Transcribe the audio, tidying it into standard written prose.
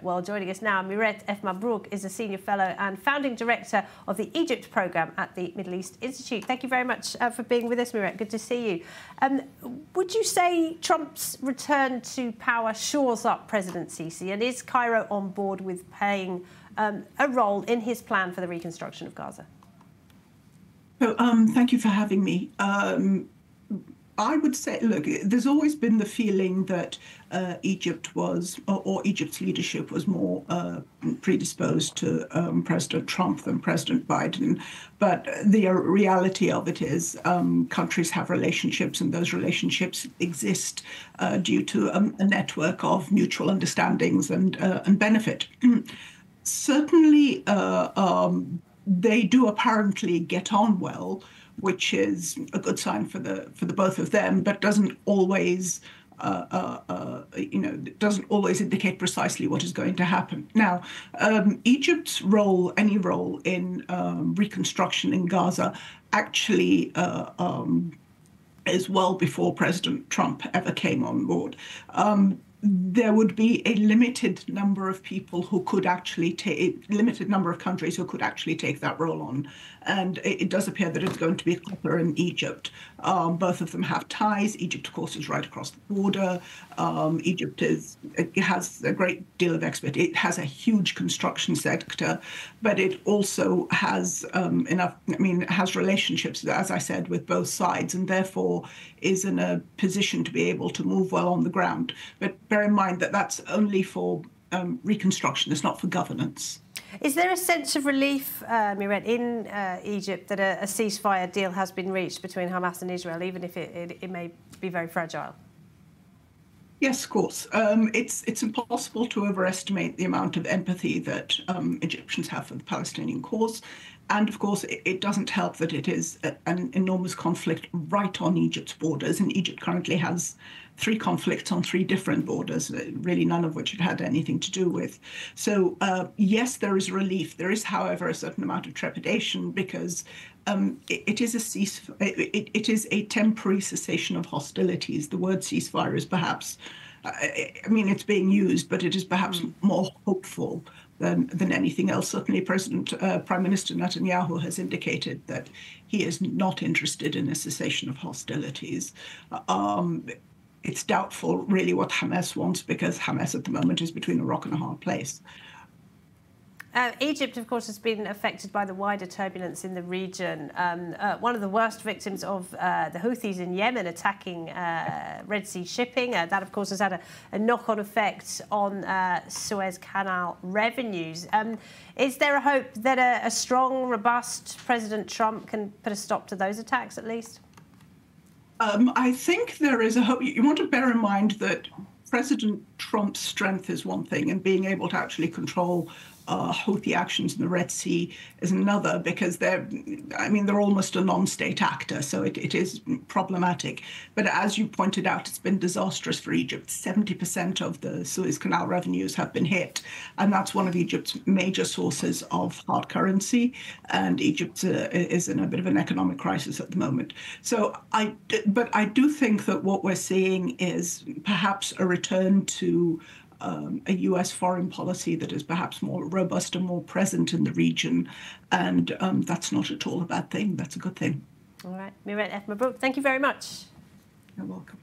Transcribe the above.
Well, joining us now, Mirette Mabrouk is a Senior Fellow and Founding Director of the Egypt Programme at the Middle East Institute. Thank you very much for being with us, Mirette. Good to see you. Would you say Trump's return to power shores up President Sisi, and is Cairo on board with playing a role in his plan for the reconstruction of Gaza? So, thank you for having me. I would say, look, there's always been the feeling that Egypt was, or Egypt's leadership was more predisposed to President Trump than President Biden. But the reality of it is countries have relationships, and those relationships exist due to a network of mutual understandings and benefit. Certainly, they do apparently get on well, which is a good sign for the both of them, but doesn't always doesn't always indicate precisely what is going to happen. Now, Egypt's role, any role in reconstruction in Gaza, actually is well before President Trump ever came on board. There would be a limited number of people who could actually take, limited number of countries who could actually take that role on. And it does appear that it's going to be Qatar and Egypt. Both of them have ties. Egypt, of course, is right across the border. Egypt has a great deal of expertise. It has a huge construction sector, but it also has has relationships, as I said, with both sides, and therefore is in a position to be able to move well on the ground. But bear in mind that that's only for reconstruction. It's not for governance. Is there a sense of relief, Mirette, in Egypt that a ceasefire deal has been reached between Hamas and Israel, even if it may be very fragile? Yes, of course. It's impossible to overestimate the amount of empathy that Egyptians have for the Palestinian cause. And of course, it doesn't help that it is an enormous conflict right on Egypt's borders. And Egypt currently has 3 conflicts on 3 different borders, really none of which it had anything to do with. So yes, there is relief. There is, however, a certain amount of trepidation because it is a temporary cessation of hostilities. The word ceasefire is perhaps, it's being used, but it is perhaps more hopeful than anything else. Certainly, Prime Minister Netanyahu has indicated that he is not interested in a cessation of hostilities. It's doubtful, really, what Hamas wants, because Hamas at the moment is between a rock and a hard place. Egypt, of course, has been affected by the wider turbulence in the region. One of the worst victims of the Houthis in Yemen attacking Red Sea shipping. That, of course, has had a knock-on effect on Suez Canal revenues. Is there a hope that a strong, robust President Trump can put a stop to those attacks, at least? I think there is a hope. You want to bear in mind that President Trump's strength is one thing, and being able to actually control Houthi actions in the Red Sea is another, because they're almost a non-state actor, so it is problematic. But as you pointed out, it's been disastrous for Egypt. 70% of the Suez Canal revenues have been hit, and that's one of Egypt's major sources of hard currency, and Egypt is in a bit of an economic crisis at the moment. So but I do think that what we're seeing is perhaps a return to a US foreign policy that is perhaps more robust and more present in the region. And that's not at all a bad thing. That's a good thing. All right. Mirette Mabrouk, thank you very much. You're welcome.